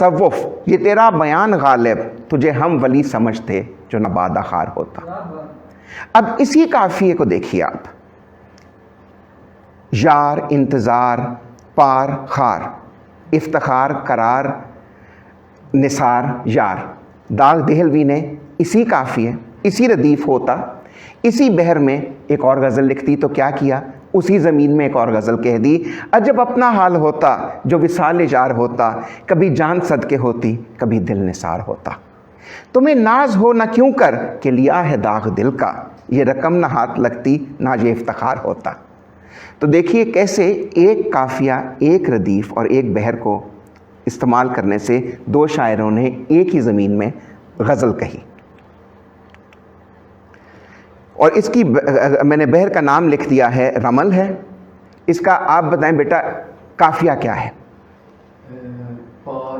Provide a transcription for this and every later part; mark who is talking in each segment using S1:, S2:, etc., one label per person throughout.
S1: तसव्वुफ, ये तेरा बयान गालिब, तुझे हम वली समझते जो नबादा खार होता। अब इसी काफिये को देखिए आप, यार, इंतज़ार, पार, खार, इफ्तिखार, करार, निसार, यार, दाग देहलवी ने इसी काफिये, इसी रदीफ होता, इसी बहर में एक और गज़ल लिखती तो क्या किया, उसी ज़मीन में एक और गज़ल कह दी, अजब अपना हाल होता जो विसाल जार होता, कभी जान सदके होती कभी दिल निसार होता। तुम्हें नाज हो ना क्यों कर कि लिया है दाग दिल का, ये रकम ना हाथ लगती ना ये इफ्तिखार होता। तो देखिए कैसे एक काफिया, एक रदीफ और एक बहर को इस्तेमाल करने से दो शायरों ने एक ही ज़मीन में गज़ल कही। और इसकी मैंने बहर का नाम लिख दिया है रमल है। इसका आप बताएं बेटा काफिया क्या है?
S2: पार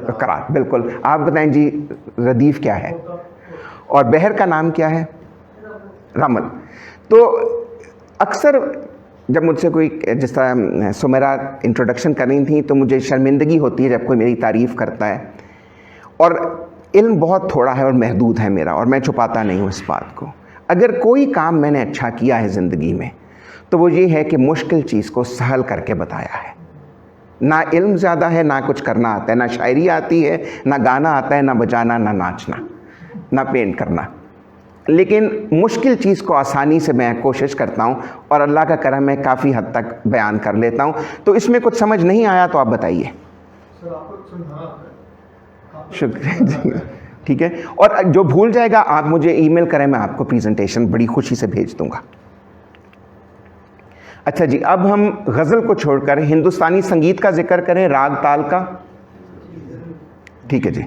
S2: और
S1: करार, बिल्कुल। आप बताएं जी रदीफ क्या है? और बहर का नाम क्या है? रमल। तो अक्सर जब मुझसे कोई, जिस तरह सुमेरा इंट्रोडक्शन कर रही थी, तो मुझे शर्मिंदगी होती है जब कोई मेरी तारीफ़ करता है, और इल्म बहुत थोड़ा है और महदूद है मेरा, और मैं छुपाता नहीं हूँ इस बात को। अगर कोई काम मैंने अच्छा किया है ज़िंदगी में तो वो ये है कि मुश्किल चीज़ को सहल करके बताया है। ना इल्म ज़्यादा है, ना कुछ करना आता है, ना शायरी आती है, ना गाना आता है, ना बजाना, ना नाचना, ना पेंट करना, लेकिन मुश्किल चीज़ को आसानी से मैं कोशिश करता हूँ, और अल्लाह का करम है काफ़ी हद तक बयान कर लेता हूँ। तो इसमें कुछ समझ नहीं आया तो आप बताइए। शुक्रिया जी, ठीक है। और जो भूल जाएगा आप मुझे ईमेल करें, मैं आपको प्रेजेंटेशन बड़ी खुशी से भेज दूंगा। अच्छा जी, अब हम गज़ल को छोड़कर हिंदुस्तानी संगीत का जिक्र करें, राग ताल का, ठीक है जी।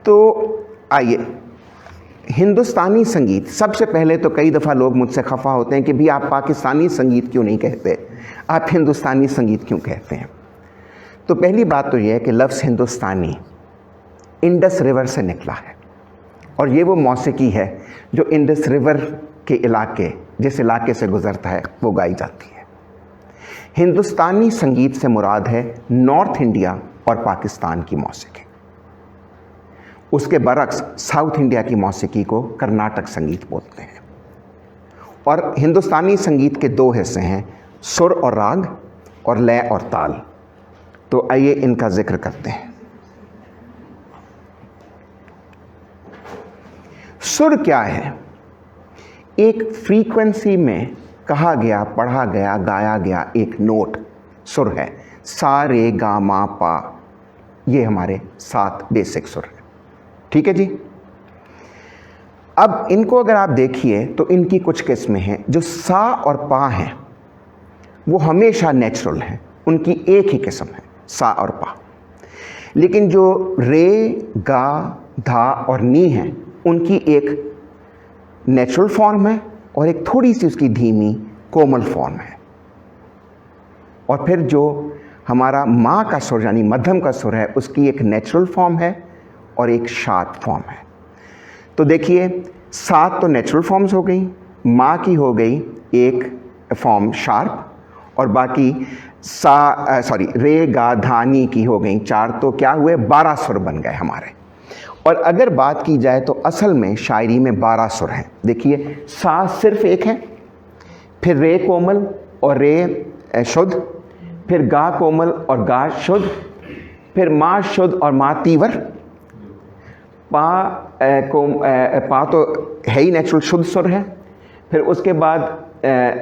S1: तो आइए, हिंदुस्तानी संगीत, सबसे पहले तो कई दफ़ा लोग मुझसे खफा होते हैं कि भी आप पाकिस्तानी संगीत क्यों नहीं कहते, आप हिंदुस्तानी संगीत क्यों कहते हैं। तो पहली बात तो यह है कि लफ्ज़ हिंदुस्तानी इंडस रिवर से निकला है, और ये वो मौसीकी है जो इंडस रिवर के इलाके, जिस इलाके से गुज़रता है, वो गाई जाती है। हिंदुस्तानी संगीत से मुराद है नॉर्थ इंडिया और पाकिस्तान की मौसीकी। उसके बरक्स साउथ इंडिया की मौसीकी को कर्नाटक संगीत बोलते हैं। और हिंदुस्तानी संगीत के दो हिस्से हैं, सुर और राग, और लय और ताल। तो आइए इनका जिक्र करते हैं। सुर क्या है? एक फ्रीक्वेंसी में कहा गया, पढ़ा गया, गाया गया एक नोट सुर है। सा, रे, गा, मा, पा, ये हमारे 7 बेसिक सुर हैं, ठीक है जी। अब इनको अगर आप देखिए तो इनकी कुछ किस्में हैं। जो सा और पा हैं वो हमेशा नेचुरल हैं, उनकी एक ही किस्म है, सा और पा। लेकिन जो रे, गा, धा और नी हैं, उनकी एक नेचुरल फॉर्म है और एक थोड़ी सी उसकी धीमी कोमल फॉर्म है। और फिर जो हमारा मा का सुर यानी मध्यम का सुर है, उसकी एक नेचुरल फॉर्म है और एक शार्प फॉर्म है। तो देखिए 7 तो नेचुरल फॉर्म्स हो गई, मा की हो गई एक फॉर्म शार्प, और बाकी रे, गा, धा, नी की हो गई 4। तो क्या हुए, 12 सुर बन गए हमारे। और अगर बात की जाए तो असल में शायरी में 12 सुर हैं। देखिए सा सिर्फ एक है, फिर रे कोमल और रे शुद्ध, फिर गा कोमल और गा शुद्ध, फिर मा शुद्ध और मा तीवर, पा तो है ही नेचुरल शुद्ध सुर है। फिर उसके बाद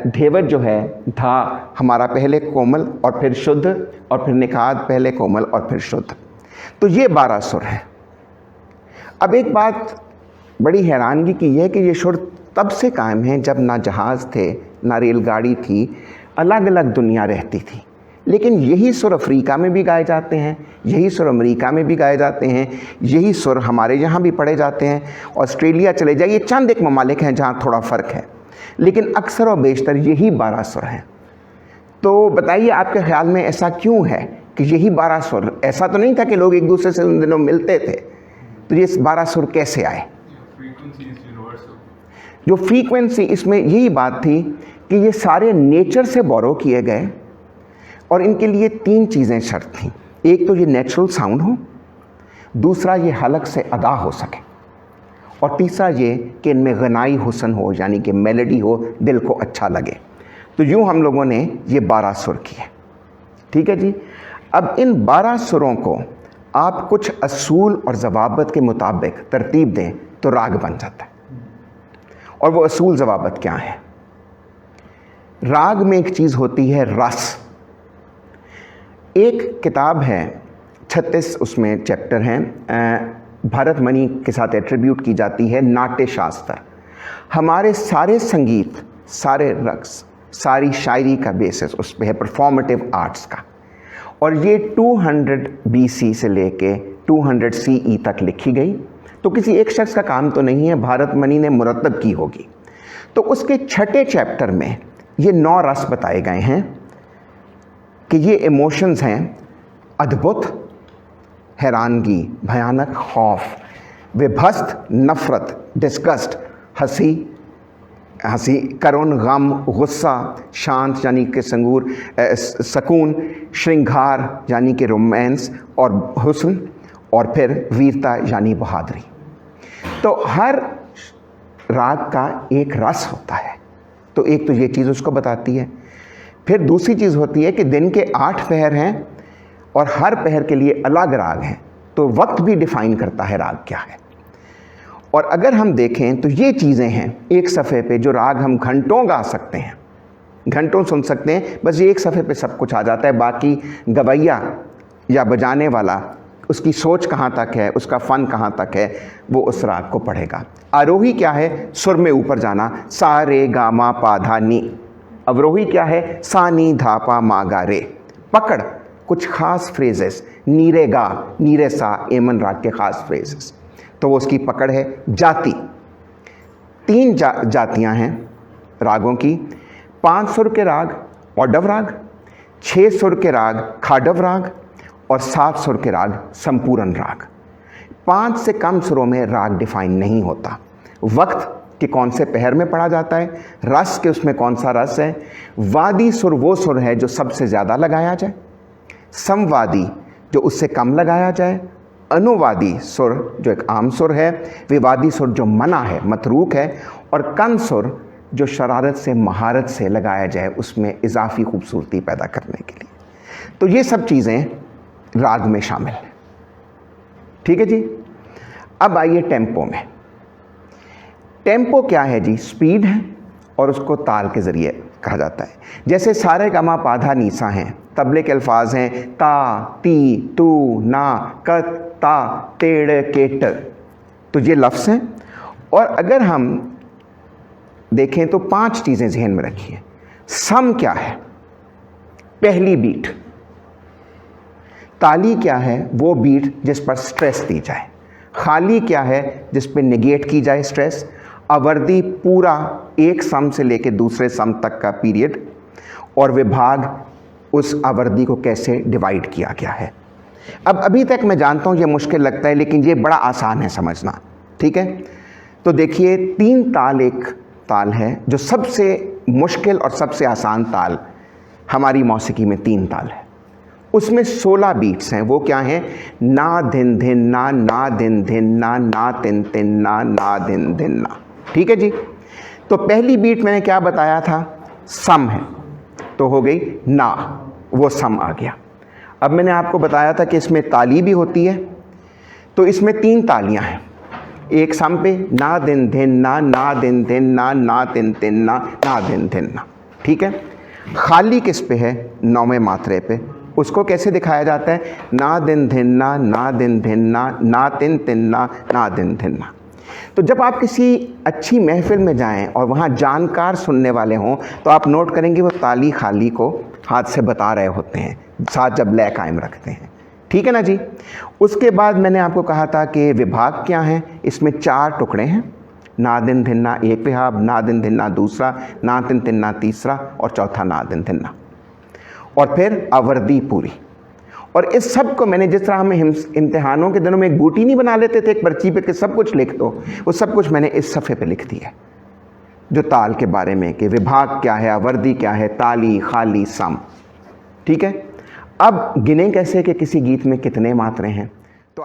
S1: धेवर जो है, धा हमारा पहले कोमल और फिर शुद्ध, और फिर निखात पहले कोमल और फिर शुद्ध। तो ये 12 सुर हैं। अब एक बात बड़ी हैरानगी की है कि ये सुर तब से कायम हैं जब ना जहाज़ थे, ना रेलगाड़ी थी, अलग अलग दुनिया रहती थी। लेकिन यही सुर अफ्रीका में भी गाए जाते हैं, यही सुर अमेरिका में भी गाए जाते हैं, यही सुर हमारे यहाँ भी पढ़े जाते हैं। ऑस्ट्रेलिया चले जाइए, चंद एक ममालिक हैं जहाँ थोड़ा फ़र्क है, लेकिन अक्सर और बेशतर यही 12 सुर हैं। तो बताइए आपके ख़्याल में ऐसा क्यों है कि यही 12 सुर? ऐसा तो नहीं था कि लोग एक दूसरे से उन दिनों मिलते थे, तो ये 12 सुर कैसे आए? जो फ्रीक्वेंसी, इसमें यही बात थी कि ये सारे नेचर से बोरो किए गए, और इनके लिए 3 चीज़ें शर्त थीं। एक तो ये नेचुरल साउंड हो, दूसरा ये हलक से अदा हो सके, और तीसरा ये कि इनमें गनाई हुस्न हो, यानी कि मेलोडी हो, दिल को अच्छा लगे। तो यूँ हम लोगों ने ये 12 सुर किए। ठीक है जी। अब इन 12 सुरों को आप कुछ असूल और ज़वाबत के मुताबिक तरतीब दें तो राग बन जाता है। और वो असूल ज़वाबत क्या है? राग में एक चीज़ होती है रस। एक किताब है 36 उसमें चैप्टर हैं, भरतमणि के साथ एट्रीब्यूट की जाती है नाट्य शास्त्र। हमारे सारे संगीत, सारे रक्स, सारी शायरी का बेसिस उस पर है, परफॉर्मेटिव आर्ट्स का। और ये 200 BC से लेके 200 CE तक लिखी गई। तो किसी एक शख्स का काम तो नहीं है, भरतमणि ने मुरतब की होगी। तो उसके 6ठे चैप्टर में ये 9 रस बताए गए हैं कि ये इमोशंस हैं अद्भुत, हैरानगी, भयानक, खौफ, विभस्त, नफ़रत, डिस्गस्ट, हंसी, करुण, गम, गुस्सा, शांत यानी कि संगूर, सकून, श्रृंगार यानी कि रोमांस और हुस्न, और फिर वीरता यानी बहादुरी। तो हर राग का एक रस होता है। तो एक तो ये चीज़ उसको बताती है। फिर दूसरी चीज़ होती है कि दिन के 8 पहर हैं और हर पहर के लिए अलग राग हैं, तो वक्त भी डिफ़ाइन करता है राग क्या है। और अगर हम देखें तो ये चीज़ें हैं एक सफ़े पे जो राग हम घंटों गा सकते हैं, घंटों सुन सकते हैं, बस ये एक सफ़े पे सब कुछ आ जाता है। बाकी गवैया या बजाने वाला, उसकी सोच कहाँ तक है, उसका फ़न कहाँ तक है, वो उस राग को पढ़ेगा। आरोही क्या है? सुर में ऊपर जाना, सा रे गा मा पा धा नी। अवरोही क्या है? सा नी धा पा मा गा रे। पकड़, कुछ ख़ास फ्रेजेस, नीरे गा, नीरे सा, एमन राग के ख़ास फ्रेजेस, तो वो उसकी पकड़ है। जाति, 3 जातियां हैं रागों की। 5 सुर के राग औडव राग, 6 सुर के राग खाडव राग, और 7 सुर के राग संपूर्ण राग। 5 से कम सुरों में राग डिफाइन नहीं होता। वक्त कि कौन से पहर में पढ़ा जाता है, रस के उसमें कौन सा रस है। वादी सुर वो सुर है जो सबसे ज़्यादा लगाया जाए, समवादी जो उससे कम लगाया जाए, अनुवादी सुर जो एक आम सुर है, विवादी सुर जो मना है, मतरूक है, और कन सुर जो शरारत से, महारत से लगाया जाए, उसमें इजाफी खूबसूरती पैदा करने के लिए। तो ये सब चीज़ें राग में शामिल हैं। ठीक है जी। अब आइए टेम्पो में। टेम्पो क्या है जी? स्पीड है, और उसको ताल के ज़रिए कहा जाता है। जैसे सारे गामा पाधा नीसा हैं, तबले के अल्फाज हैं ता, ती, तू, ना, कत, ता, तेड़, केट, तो ये लफ्ज़ हैं। और अगर हम देखें तो 5 चीज़ें जहन में रखिए। सम क्या है? पहली बीट। ताली क्या है? वो बीट जिस पर स्ट्रेस दी जाए। खाली क्या है? जिस पर नेगेट की जाए स्ट्रेस। आवर्दी पूरा एक सम से लेकर दूसरे सम तक का पीरियड, और विभाग उस आवर्दी को कैसे डिवाइड किया गया है। अब अभी तक मैं जानता हूँ ये मुश्किल लगता है, लेकिन ये बड़ा आसान है समझना। ठीक है, तो देखिए 3 ताल एक ताल है जो सबसे मुश्किल और सबसे आसान ताल हमारी मौसीकी में 3 ताल है। उसमें 16 बीट्स हैं। वो क्या हैं? ना धिन धिन ना, ना धिन धिन ना, ना तिन तिन ना, ना धिन धिन ना। ठीक है जी। तो पहली बीट मैंने क्या बताया था? सम है, तो हो गई ना, वो सम आ गया। अब मैंने आपको बताया था कि इसमें ताली भी होती है, तो इसमें 3 तालियां हैं। एक सम पे ना दिन धिन ना, ना दिन धिन ना, ना तिन तिन ना, ना दिन धिन ना। ठीक है। खाली किस पे है? 9वें मात्रे पे। उसको कैसे दिखाया जाता है? ना दिन धिन ना, ना दिन धिन ना, ना तिन तिन ना, ना दिन धिन ना। तो जब आप किसी अच्छी महफिल में जाएं और वहाँ जानकार सुनने वाले हों, तो आप नोट करेंगे वो ताली खाली को हाथ से बता रहे होते हैं, साथ जब लय कायम रखते हैं। ठीक है ना जी। उसके बाद मैंने आपको कहा था कि विभाग क्या है। इसमें 4 टुकड़े हैं। ना दिन धिन ना एक विभाग, ना दिन धिन ना दूसरा, ना तिन तिन ना तीसरा, और चौथा ना दिन धिन ना, और फिर आवर्दी पूरी। और इस सब को मैंने, जिस तरह हम इम्तिहानों के दिनों में एक बूटी नहीं बना लेते थे एक पर्ची पे कि सब कुछ लिख दो, वो सब कुछ मैंने इस सफ़े पे लिख दिया, जो ताल के बारे में कि विभाग क्या है, आवर्दी क्या है, ताली, खाली, सम। ठीक है। अब गिने कैसे कि किसी गीत में कितने मात्रे हैं? तो